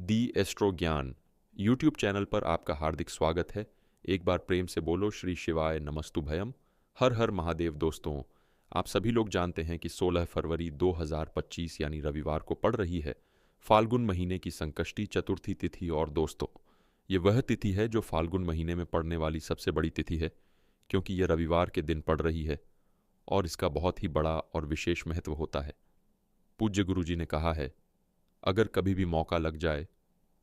दी astro ज्ञान YouTube channel पर आपका हार्दिक स्वागत है। एक बार प्रेम से बोलो श्री शिवाय नमस्तुभयम। हर हर महादेव। दोस्तों, आप सभी लोग जानते हैं कि 16 फरवरी 2025 यानी रविवार को पड़ रही है फाल्गुन महीने की संकष्टी चतुर्थी तिथि। और दोस्तों, ये वह तिथि है जो फाल्गुन महीने में पड़ने वाली सबसे बड़ी तिथि है, क्योंकि यह रविवार के दिन पड़ रही है और इसका बहुत ही बड़ा और विशेष महत्व होता है। पूज्य गुरु जी ने कहा है, अगर कभी भी मौका लग जाए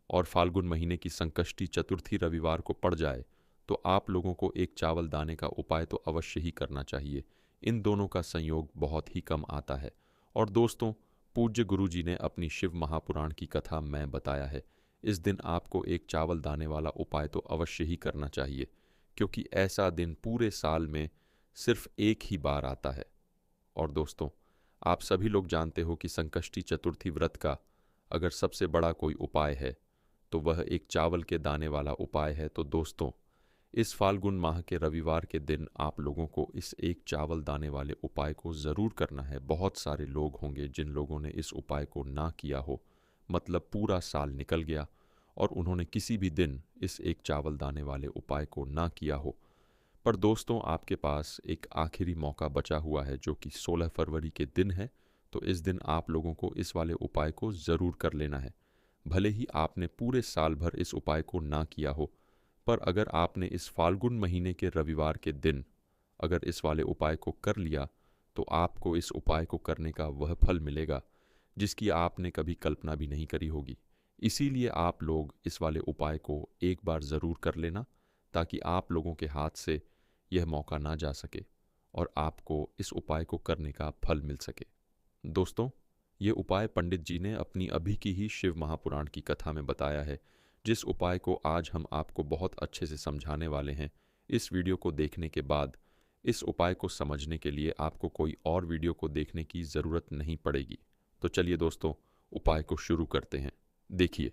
और फाल्गुन महीने की संकष्टी चतुर्थी रविवार को पड़ जाए तो आप लोगों को एक चावल दाने का उपाय तो अवश्य ही करना चाहिए। इन दोनों का संयोग बहुत ही कम आता है। और दोस्तों, पूज्य गुरु जी ने अपनी शिव महापुराण की कथा में बताया है, इस दिन आपको एक चावल दाने वाला उपाय तो अवश्य ही करना चाहिए, क्योंकि ऐसा दिन पूरे साल में सिर्फ एक ही बार आता है। और दोस्तों, आप सभी लोग जानते हो कि संकष्टी चतुर्थी व्रत का अगर सबसे बड़ा कोई उपाय है तो वह एक चावल के दाने वाला उपाय है। तो दोस्तों, इस फाल्गुन माह के रविवार के दिन आप लोगों को इस एक चावल दाने वाले उपाय को ज़रूर करना है। बहुत सारे लोग होंगे जिन लोगों ने इस उपाय को ना किया हो, मतलब पूरा साल निकल गया और उन्होंने किसी भी दिन इस एक चावल दाने वाले उपाय को ना किया हो। पर दोस्तों, आपके पास एक आखिरी मौका बचा हुआ है जो कि 16 फरवरी के दिन है। तो इस दिन आप लोगों को इस वाले उपाय को ज़रूर कर लेना है। भले ही आपने पूरे साल भर इस उपाय को ना किया हो, पर अगर आपने इस फाल्गुन महीने के रविवार के दिन अगर इस वाले उपाय को कर लिया तो आपको इस उपाय को करने का वह फल मिलेगा जिसकी आपने कभी कल्पना भी नहीं करी होगी। इसीलिए आप लोग इस वाले उपाय को एक बार ज़रूर कर लेना, ताकि आप लोगों के हाथ से यह मौका ना जा सके और आपको इस उपाय को करने का फल मिल सके। दोस्तों, ये उपाय पंडित जी ने अपनी अभी की ही शिव महापुराण की कथा में बताया है, जिस उपाय को आज हम आपको बहुत अच्छे से समझाने वाले हैं। इस वीडियो को देखने के बाद इस उपाय को समझने के लिए आपको कोई और वीडियो को देखने की ज़रूरत नहीं पड़ेगी। तो चलिए दोस्तों, उपाय को शुरू करते हैं। देखिए,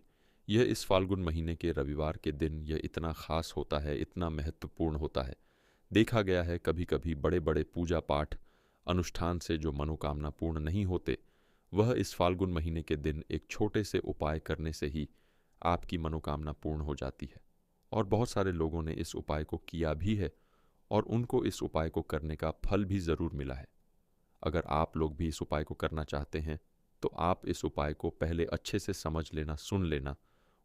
यह इस फाल्गुन महीने के रविवार के दिन यह इतना ख़ास होता है, इतना महत्वपूर्ण होता है। देखा गया है कभी कभी बड़े बड़े पूजा पाठ अनुष्ठान से जो मनोकामना पूर्ण नहीं होते, वह इस फाल्गुन महीने के दिन एक छोटे से उपाय करने से ही आपकी मनोकामना पूर्ण हो जाती है। और बहुत सारे लोगों ने इस उपाय को किया भी है और उनको इस उपाय को करने का फल भी ज़रूर मिला है। अगर आप लोग भी इस उपाय को करना चाहते हैं तो आप इस उपाय को पहले अच्छे से समझ लेना, सुन लेना,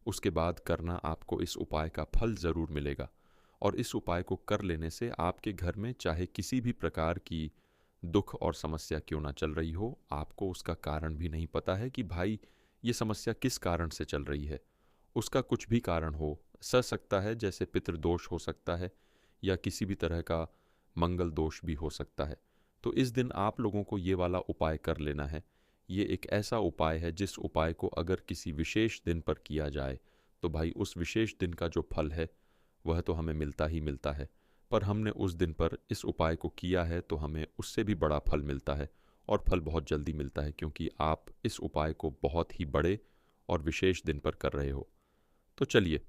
उसके बाद करना। आपको इस उपाय का फल ज़रूर मिलेगा। और इस उपाय को कर लेने से आपके घर में चाहे किसी भी प्रकार की दुख और समस्या क्यों ना चल रही हो, आपको उसका कारण भी नहीं पता है कि भाई ये समस्या किस कारण से चल रही है, उसका कुछ भी कारण हो सकता है, जैसे पितृदोष हो सकता है या किसी भी तरह का मंगल दोष भी हो सकता है। तो इस दिन आप लोगों को ये वाला उपाय कर लेना है। ये एक ऐसा उपाय है जिस उपाय को अगर किसी विशेष दिन पर किया जाए तो भाई उस विशेष दिन का जो फल है वह तो हमें मिलता ही मिलता है, पर हमने उस दिन पर इस उपाय को किया है तो हमें उससे भी बड़ा फल मिलता है। और फल बहुत जल्दी मिलता है, क्योंकि आप इस उपाय को बहुत ही बड़े और विशेष दिन पर कर रहे हो। तो चलिए,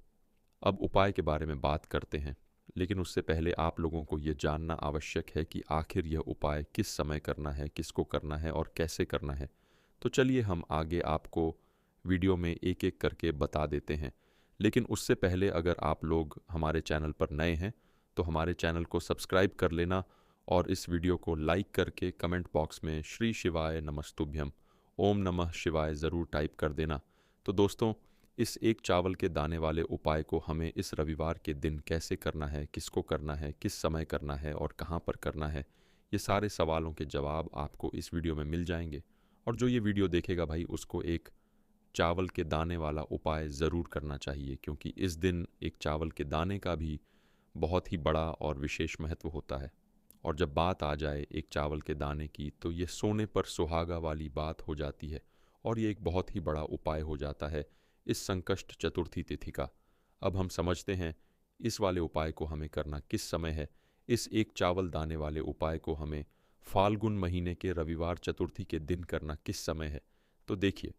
अब उपाय के बारे में बात करते हैं। लेकिन उससे पहले आप लोगों को ये जानना आवश्यक है कि आखिर यह उपाय किस समय करना है, किसको करना है और कैसे करना है। तो चलिए, हम आगे आपको वीडियो में एक एक करके बता देते हैं। लेकिन उससे पहले अगर आप लोग हमारे चैनल पर नए हैं तो हमारे चैनल को सब्सक्राइब कर लेना और इस वीडियो को लाइक करके कमेंट बॉक्स में श्री शिवाय नमस्तुभ्यम, ओम नमः शिवाय ज़रूर टाइप कर देना। तो दोस्तों, इस एक चावल के दाने वाले उपाय को हमें इस रविवार के दिन कैसे करना है, किसको करना है, किस समय करना है और कहाँ पर करना है, ये सारे सवालों के जवाब आपको इस वीडियो में मिल जाएंगे। और जो ये वीडियो देखेगा भाई, उसको एक चावल के दाने वाला उपाय ज़रूर करना चाहिए, क्योंकि इस दिन एक चावल के दाने का भी बहुत ही बड़ा और विशेष महत्व होता है। और जब बात आ जाए एक चावल के दाने की तो ये सोने पर सुहागा वाली बात हो जाती है और ये एक बहुत ही बड़ा उपाय हो जाता है इस संकष्ट चतुर्थी तिथि का। अब हम समझते हैं इस वाले उपाय को हमें करना किस समय है। इस एक चावल दाने वाले उपाय को हमें फाल्गुन महीने के रविवार चतुर्थी के दिन करना किस समय है। तो देखिए,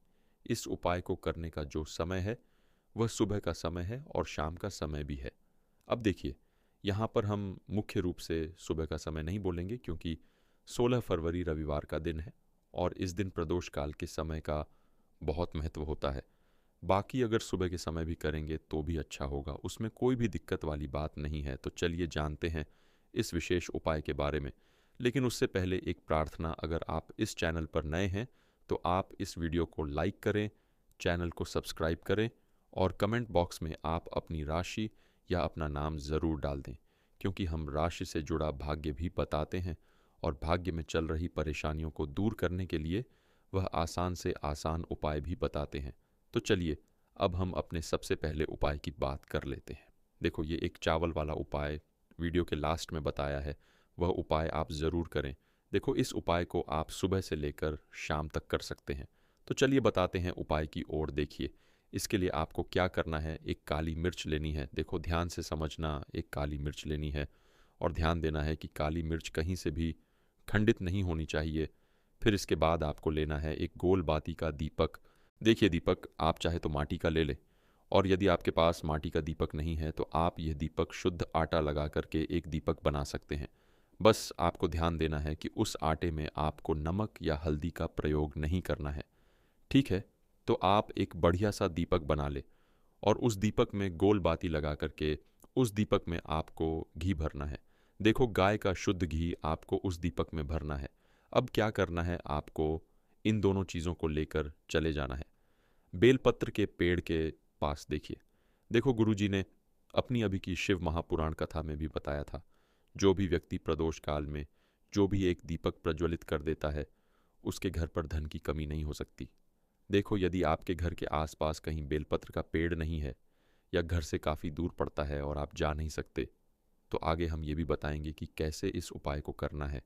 इस उपाय को करने का जो समय है वह सुबह का समय है और शाम का समय भी है। अब देखिए, यहाँ पर हम मुख्य रूप से सुबह का समय नहीं बोलेंगे, क्योंकि 16 फरवरी रविवार का दिन है और इस दिन प्रदोष काल के समय का बहुत महत्व होता है। बाकी अगर सुबह के समय भी करेंगे तो भी अच्छा होगा, उसमें कोई भी दिक्कत वाली बात नहीं है। तो चलिए जानते हैं इस विशेष उपाय के बारे में। लेकिन उससे पहले एक प्रार्थना, अगर आप इस चैनल पर नए हैं तो आप इस वीडियो को लाइक करें, चैनल को सब्सक्राइब करें और कमेंट बॉक्स में आप अपनी राशि या अपना नाम ज़रूर डाल दें, क्योंकि हम राशि से जुड़ा भाग्य भी बताते हैं और भाग्य में चल रही परेशानियों को दूर करने के लिए वह आसान से आसान उपाय भी बताते हैं। तो चलिए अब हम अपने सबसे पहले उपाय की बात कर लेते हैं। देखो, ये एक चावल वाला उपाय वीडियो के लास्ट में बताया है, वह उपाय आप ज़रूर करें। देखो, इस उपाय को आप सुबह से लेकर शाम तक कर सकते हैं। तो चलिए बताते हैं उपाय की ओर। देखिए, इसके लिए आपको क्या करना है, एक काली मिर्च लेनी है। देखो, ध्यान से समझना, एक काली मिर्च लेनी है और ध्यान देना है कि काली मिर्च कहीं से भी खंडित नहीं होनी चाहिए। फिर इसके बाद आपको लेना है एक गोल बाती का दीपक। देखिए, दीपक आप चाहे तो माटी का ले लें, और यदि आपके पास माटी का दीपक नहीं है तो आप यह दीपक शुद्ध आटा लगा करके एक दीपक बना सकते हैं। बस आपको ध्यान देना है कि उस आटे में आपको नमक या हल्दी का प्रयोग नहीं करना है। ठीक है? तो आप एक बढ़िया सा दीपक बना ले और उस दीपक में गोल बाती लगा करके उस दीपक में आपको घी भरना है। देखो, गाय का शुद्ध घी आपको उस दीपक में भरना है। अब क्या करना है, आपको इन दोनों चीज़ों को लेकर चले जाना है बेलपत्र के पेड़ के पास। देखिए, देखो, गुरुजी ने अपनी अभी की शिव महापुराण कथा में भी बताया था, जो भी व्यक्ति प्रदोष काल में जो भी एक दीपक प्रज्वलित कर देता है उसके घर पर धन की कमी नहीं हो सकती। देखो, यदि आपके घर के आसपास कहीं बेलपत्र का पेड़ नहीं है या घर से काफ़ी दूर पड़ता है और आप जा नहीं सकते, तो आगे हम ये भी बताएंगे कि कैसे इस उपाय को करना है।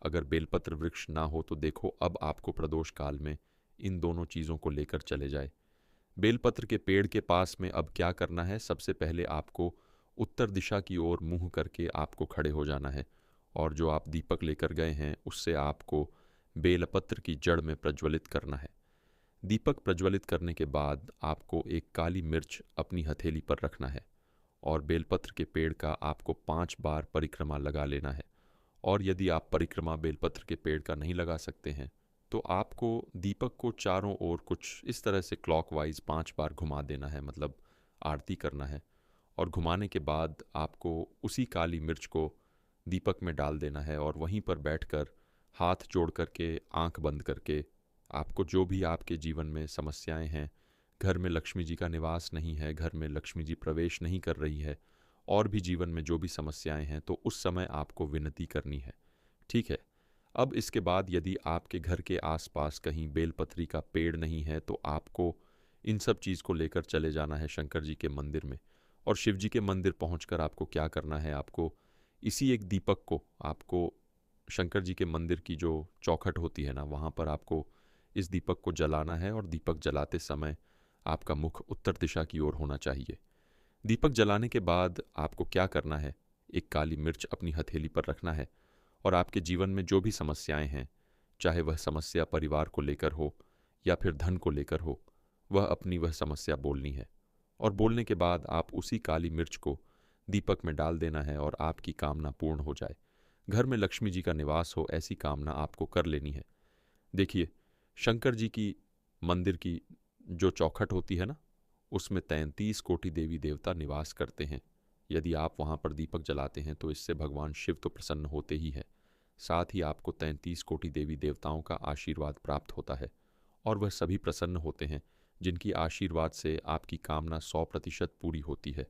अगर बेलपत्र वृक्ष ना हो तो देखो, अब आपको प्रदोष काल में इन दोनों चीज़ों को लेकर चले जाए। बेलपत्र के पेड़ के पास में अब क्या करना है, सबसे पहले आपको उत्तर दिशा की ओर मुंह करके आपको खड़े हो जाना है और जो आप दीपक लेकर गए हैं उससे आपको बेलपत्र की जड़ में प्रज्वलित करना है। दीपक प्रज्वलित करने के बाद आपको एक काली मिर्च अपनी हथेली पर रखना है और बेलपत्र के पेड़ का आपको 5 बार परिक्रमा लगा लेना है। और यदि आप परिक्रमा बेलपत्र के पेड़ का नहीं लगा सकते हैं तो आपको दीपक को चारों ओर कुछ इस तरह से क्लॉकवाइज 5 बार घुमा देना है, मतलब आरती करना है। और घुमाने के बाद आपको उसी काली मिर्च को दीपक में डाल देना है और वहीं पर बैठकर हाथ जोड़ करके आंख बंद करके आपको जो भी आपके जीवन में समस्याएं हैं, घर में लक्ष्मी जी का निवास नहीं है, घर में लक्ष्मी जी प्रवेश नहीं कर रही है, और भी जीवन में जो भी समस्याएं हैं, तो उस समय आपको विनती करनी है। ठीक है? अब इसके बाद यदि आपके घर के आसपास कहीं बेलपत्री का पेड़ नहीं है तो आपको इन सब चीज़ को लेकर चले जाना है शंकर जी के मंदिर में। और शिव जी के मंदिर पहुंचकर आपको क्या करना है, आपको इसी एक दीपक को आपको शंकर जी के मंदिर की जो चौखट होती है ना, वहाँ पर आपको इस दीपक को जलाना है और दीपक जलाते समय आपका मुख उत्तर दिशा की ओर होना चाहिए। दीपक जलाने के बाद आपको क्या करना है, एक काली मिर्च अपनी हथेली पर रखना है और आपके जीवन में जो भी समस्याएं हैं, चाहे वह समस्या परिवार को लेकर हो या फिर धन को लेकर हो, वह समस्या बोलनी है। और बोलने के बाद आप उसी काली मिर्च को दीपक में डाल देना है और आपकी कामना पूर्ण हो जाए। घर में लक्ष्मी जी का निवास हो, ऐसी कामना आपको कर लेनी है। देखिए, शंकर जी की मंदिर की जो चौखट होती है ना, उसमें 33 कोटि देवी देवता निवास करते हैं। यदि आप वहाँ पर दीपक जलाते हैं तो इससे भगवान शिव तो प्रसन्न होते ही है, साथ ही आपको 33 कोटि देवी देवताओं का आशीर्वाद प्राप्त होता है और वह सभी प्रसन्न होते हैं जिनकी आशीर्वाद से आपकी कामना 100% पूरी होती है।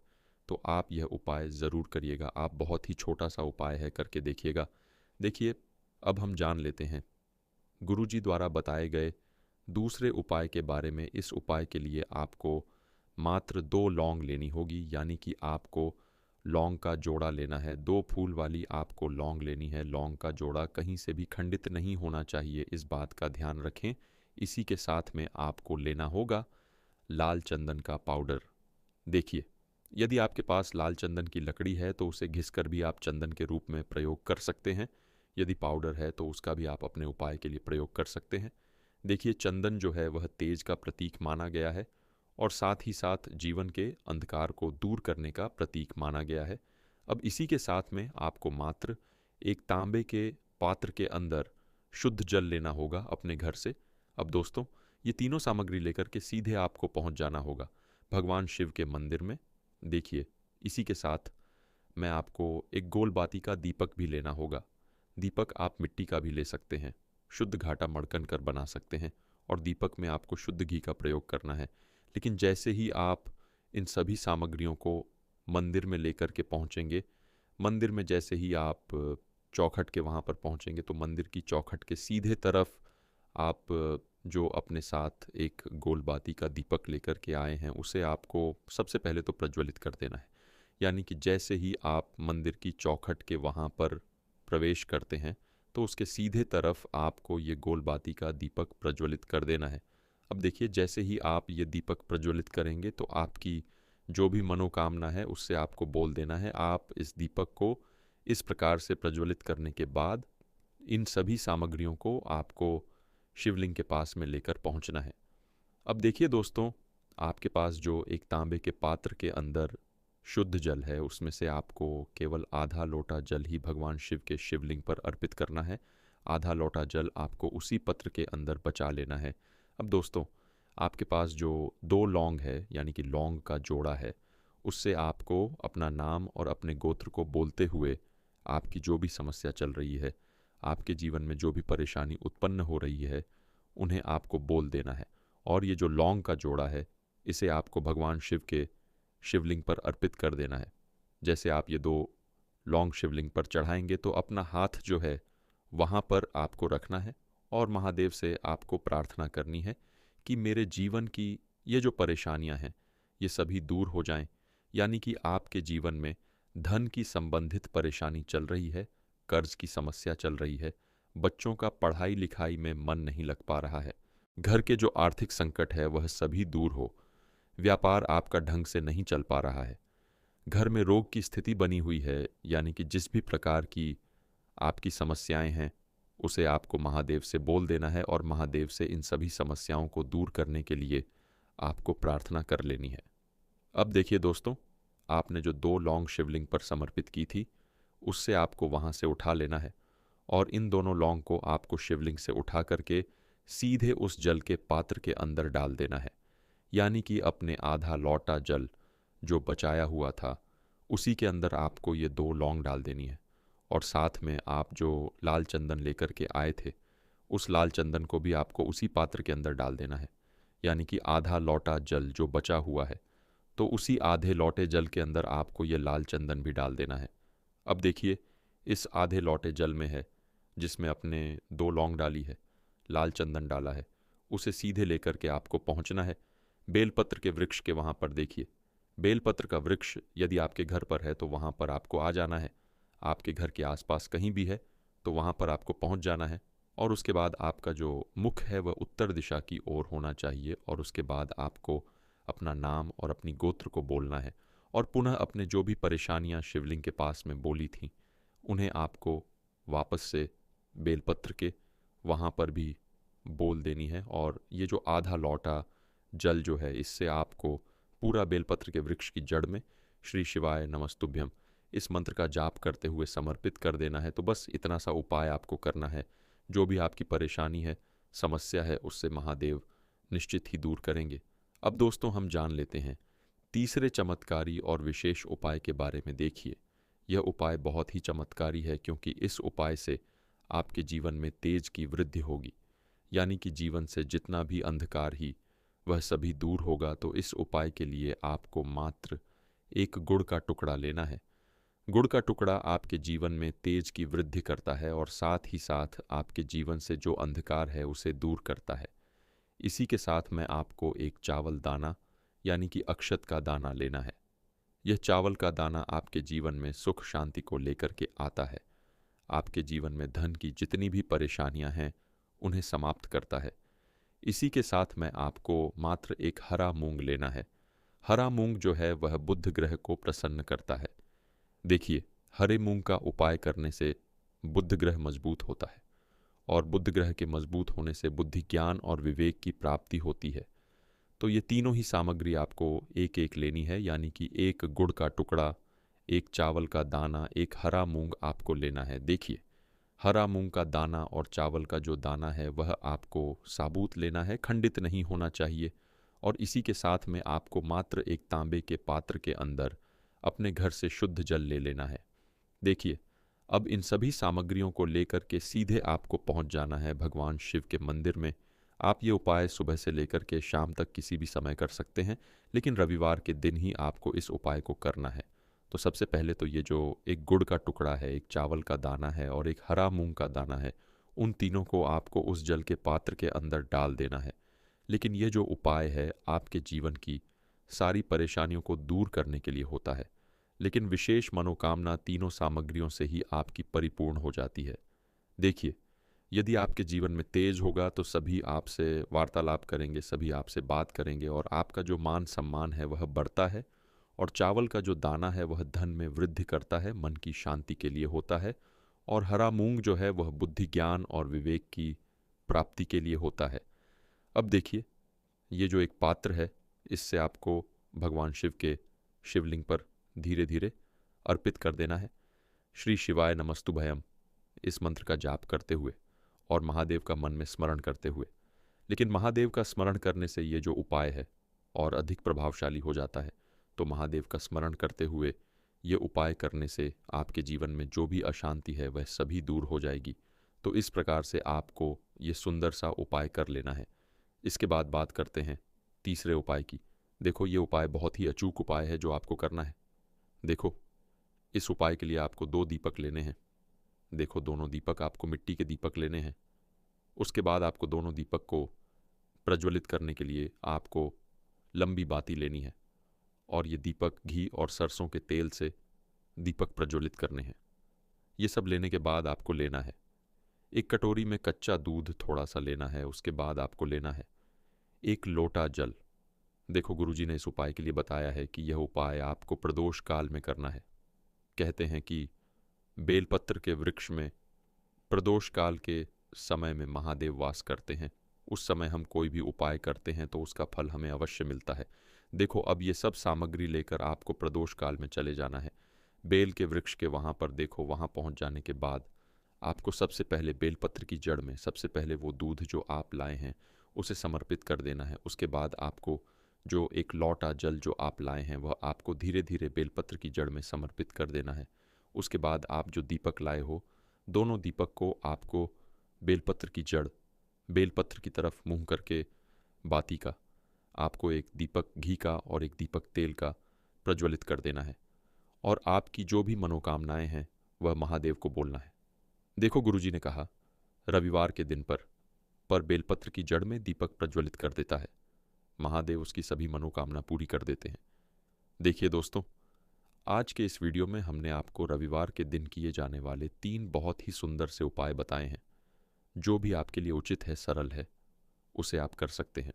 तो आप यह उपाय ज़रूर करिएगा। आप बहुत ही छोटा सा उपाय है, करके देखिएगा। देखिए, अब हम जान लेते हैं गुरुजी द्वारा बताए गए दूसरे उपाय के बारे में। इस उपाय के लिए आपको मात्र 2 लौंग लेनी होगी, यानी कि आपको लौंग का जोड़ा लेना है। 2 फूल वाली आपको लौंग लेनी है। लौंग का जोड़ा कहीं से भी खंडित नहीं होना चाहिए, इस बात का ध्यान रखें। इसी के साथ में आपको लेना होगा लाल चंदन का पाउडर। देखिए, यदि आपके पास लाल चंदन की लकड़ी है तो उसे घिसकर भी आप चंदन के रूप में प्रयोग कर सकते हैं। यदि पाउडर है तो उसका भी आप अपने उपाय के लिए प्रयोग कर सकते हैं। देखिए, चंदन जो है वह तेज का प्रतीक माना गया है और साथ ही साथ जीवन के अंधकार को दूर करने का प्रतीक माना गया है। अब इसी के साथ में आपको मात्र एक तांबे के पात्र के अंदर शुद्ध जल लेना होगा अपने घर से। अब दोस्तों, ये तीनों सामग्री लेकर के सीधे आपको पहुंच जाना होगा भगवान शिव के मंदिर में। देखिए, इसी के साथ मैं आपको एक गोल बाती का दीपक भी लेना होगा। दीपक आप मिट्टी का भी ले सकते हैं, शुद्ध घाटा मड़कन कर बना सकते हैं, और दीपक में आपको शुद्ध घी का प्रयोग करना है। लेकिन जैसे ही आप इन सभी सामग्रियों को मंदिर में लेकर के पहुंचेंगे, मंदिर में जैसे ही आप चौखट के वहाँ पर पहुंचेंगे, तो मंदिर की चौखट के सीधे तरफ आप जो अपने साथ एक गोल बाती का दीपक लेकर के आए हैं, उसे आपको सबसे पहले तो प्रज्वलित कर देना है। यानी कि जैसे ही आप मंदिर की चौखट के वहाँ पर प्रवेश करते हैं, तो उसके सीधे तरफ आपको ये गोल बाती का दीपक प्रज्वलित कर देना है। अब देखिए, जैसे ही आप ये दीपक प्रज्वलित करेंगे, तो आपकी जो भी मनोकामना है उससे आपको बोल देना है। आप इस दीपक को इस प्रकार से प्रज्वलित करने के बाद इन सभी सामग्रियों को आपको शिवलिंग के पास में लेकर पहुंचना है। अब देखिए दोस्तों, आपके पास जो एक तांबे के पात्र के अंदर शुद्ध जल है, उसमें से आपको केवल आधा लोटा जल ही भगवान शिव के शिवलिंग पर अर्पित करना है। आधा लोटा जल आपको उसी पत्र के अंदर बचा लेना है। अब दोस्तों, आपके पास जो 2 लौंग है, यानी कि लौंग का जोड़ा है, उससे आपको अपना नाम और अपने गोत्र को बोलते हुए आपकी जो भी समस्या चल रही है, आपके जीवन में जो भी परेशानी उत्पन्न हो रही है, उन्हें आपको बोल देना है। और ये जो लौंग का जोड़ा है, इसे आपको भगवान शिव के शिवलिंग पर अर्पित कर देना है। जैसे आप ये 2 लौंग शिवलिंग पर चढ़ाएंगे, तो अपना हाथ जो है वहाँ पर आपको रखना है और महादेव से आपको प्रार्थना करनी है कि मेरे जीवन की ये जो परेशानियां हैं, ये सभी दूर हो जाएं। यानी कि आपके जीवन में धन की संबंधित परेशानी चल रही है, कर्ज की समस्या चल रही है, बच्चों का पढ़ाई लिखाई में मन नहीं लग पा रहा है, घर के जो आर्थिक संकट है वह सभी दूर हो, व्यापार आपका ढंग से नहीं चल पा रहा है, घर में रोग की स्थिति बनी हुई है, यानी कि जिस भी प्रकार की आपकी समस्याएं हैं, उसे आपको महादेव से बोल देना है और महादेव से इन सभी समस्याओं को दूर करने के लिए आपको प्रार्थना कर लेनी है। अब देखिए दोस्तों, आपने जो 2 लौंग शिवलिंग पर समर्पित की थी, उससे आपको वहाँ से उठा लेना है और इन दोनों लौंग को आपको शिवलिंग से उठा करके सीधे उस जल के पात्र के अंदर डाल देना है। यानी कि अपने आधा लौटा जल जो बचाया हुआ था, उसी के अंदर आपको ये 2 लौंग डाल देनी है। और साथ में आप जो लाल चंदन लेकर के आए थे, उस लाल चंदन को भी आपको उसी पात्र के अंदर डाल देना है। यानी कि आधा लौटा जल जो बचा हुआ है, तो उसी आधे लौटे जल के अंदर आपको ये लाल चंदन भी डाल देना है। अब देखिए, इस आधे लौटे जल में है, जिसमें अपने 2 लौंग डाली है, लाल चंदन डाला है, उसे सीधे लेकर के आपको पहुंचना है बेलपत्र के वृक्ष के वहाँ पर। देखिए, बेलपत्र का वृक्ष यदि आपके घर पर है तो वहाँ पर आपको आ जाना है। आपके घर के आसपास कहीं भी है तो वहाँ पर आपको पहुँच जाना है। और उसके बाद आपका जो मुख है वह उत्तर दिशा की ओर होना चाहिए। और उसके बाद आपको अपना नाम और अपनी गोत्र को बोलना है और पुनः अपने जो भी परेशानियाँ शिवलिंग के पास में बोली थीं, उन्हें आपको वापस से बेलपत्र के वहाँ पर भी बोल देनी है। और ये जो आधा लौटा जल जो है, इससे आपको पूरा बेलपत्र के वृक्ष की जड़ में श्री शिवाय नमस्तुभ्यम इस मंत्र का जाप करते हुए समर्पित कर देना है। तो बस इतना सा उपाय आपको करना है। जो भी आपकी परेशानी है, समस्या है, उससे महादेव निश्चित ही दूर करेंगे। अब दोस्तों, हम जान लेते हैं तीसरे चमत्कारी और विशेष उपाय के बारे में। देखिए, यह उपाय बहुत ही चमत्कारी है, क्योंकि इस उपाय से आपके जीवन में तेज की वृद्धि होगी। यानी कि जीवन से जितना भी अंधकार ही, वह सभी दूर होगा। तो इस उपाय के लिए आपको मात्र एक गुड़ का टुकड़ा लेना है। गुड़ का टुकड़ा आपके जीवन में तेज की वृद्धि करता है और साथ ही साथ आपके जीवन से जो अंधकार है उसे दूर करता है। इसी के साथ में आपको एक चावल दाना, यानी कि अक्षत का दाना लेना है। यह चावल का दाना आपके जीवन में सुख शांति को लेकर के आता है। आपके जीवन में धन की जितनी भी परेशानियां हैं, उन्हें समाप्त करता है। इसी के साथ में आपको मात्र एक हरा मूंग लेना है। हरा मूंग जो है वह बुध ग्रह को प्रसन्न करता है। देखिए, हरे मूंग का उपाय करने से बुध ग्रह मजबूत होता है और बुध ग्रह के मजबूत होने से बुद्धि, ज्ञान और विवेक की प्राप्ति होती है। तो ये तीनों ही सामग्री आपको एक एक लेनी है। यानी कि एक गुड़ का टुकड़ा, एक चावल का दाना, एक हरा मूंग आपको लेना है। देखिए, हरा मूंग का दाना और चावल का जो दाना है वह आपको साबूत लेना है, खंडित नहीं होना चाहिए। और इसी के साथ में आपको मात्र एक तांबे के पात्र के अंदर अपने घर से शुद्ध जल ले लेना है। देखिए, अब इन सभी सामग्रियों को लेकर के सीधे आपको पहुंच जाना है भगवान शिव के मंदिर में। आप ये उपाय सुबह से लेकर के शाम तक किसी भी समय कर सकते हैं, लेकिन रविवार के दिन ही आपको इस उपाय को करना है। तो सबसे पहले तो ये जो एक गुड़ का टुकड़ा है, एक चावल का दाना है और एक हरा मूंग का दाना है, उन तीनों को आपको उस जल के पात्र के अंदर डाल देना है। लेकिन ये जो उपाय है आपके जीवन की सारी परेशानियों को दूर करने के लिए होता है, लेकिन विशेष मनोकामना तीनों सामग्रियों से ही आपकी परिपूर्ण हो जाती है। देखिए, यदि आपके जीवन में तेज होगा तो सभी आपसे वार्तालाप करेंगे, सभी आपसे बात करेंगे और आपका जो मान सम्मान है वह बढ़ता है। और चावल का जो दाना है वह धन में वृद्धि करता है, मन की शांति के लिए होता है। और हरा मूंग जो है वह बुद्धि, ज्ञान और विवेक की प्राप्ति के लिए होता है। अब देखिए, ये जो एक पात्र है, इससे आपको भगवान शिव के शिवलिंग पर धीरे धीरे अर्पित कर देना है। श्री शिवाय नमस्तुभयम इस मंत्र का जाप करते हुए और महादेव का मन में स्मरण करते हुए। लेकिन महादेव का स्मरण करने से ये जो उपाय है और अधिक प्रभावशाली हो जाता है। तो महादेव का स्मरण करते हुए ये उपाय करने से आपके जीवन में जो भी अशांति है वह सभी दूर हो जाएगी। तो इस प्रकार से आपको ये सुंदर सा उपाय कर लेना है। इसके बाद बात करते हैं तीसरे उपाय की। देखो, ये उपाय बहुत ही अचूक उपाय है जो आपको करना है। देखो, इस उपाय के लिए आपको 2 दीपक लेने हैं। देखो, दोनों दीपक आपको मिट्टी के दीपक लेने हैं। उसके बाद आपको दोनों दीपक को प्रज्वलित करने के लिए आपको लंबी बाती लेनी है और ये दीपक घी और सरसों के तेल से दीपक प्रज्वलित करने हैं। ये सब लेने के बाद आपको लेना है एक कटोरी में कच्चा दूध थोड़ा सा लेना है। उसके बाद आपको लेना है 1 लोटा जल। देखो, गुरुजी ने इस उपाय के लिए बताया है कि यह उपाय आपको प्रदोष काल में करना है। कहते हैं कि बेलपत्र के वृक्ष में प्रदोष काल के समय में महादेव वास करते हैं। उस समय हम कोई भी उपाय करते हैं तो उसका फल हमें अवश्य मिलता है। देखो, अब ये सब सामग्री लेकर आपको प्रदोष काल में चले जाना है। बेल के वृक्ष के वहाँ पर देखो, वहाँ पहुँच जाने के बाद आपको सबसे पहले बेलपत्र की जड़ में सबसे पहले वो दूध जो आप लाए हैं उसे समर्पित कर देना है। उसके बाद आपको जो 1 लोटा जल जो आप लाए हैं वह आपको धीरे धीरे बेलपत्र की जड़ में समर्पित कर देना है। उसके बाद आप जो दीपक लाए हो, दोनों दीपक को आपको बेलपत्र की जड़, बेलपत्र की तरफ मुंह करके बाती का आपको 1 दीपक घी का और 1 दीपक तेल का प्रज्वलित कर देना है। और आपकी जो भी मनोकामनाएं हैं वह महादेव को बोलना है। देखो, गुरुजी ने कहा रविवार के दिन पर बेलपत्र की जड़ में दीपक प्रज्वलित कर देता है, महादेव उसकी सभी मनोकामना पूरी कर देते हैं। देखिए दोस्तों, आज के इस वीडियो में हमने आपको रविवार के दिन किए जाने वाले 3 बहुत ही सुंदर से उपाय बताए हैं। जो भी आपके लिए उचित है, सरल है, उसे आप कर सकते हैं।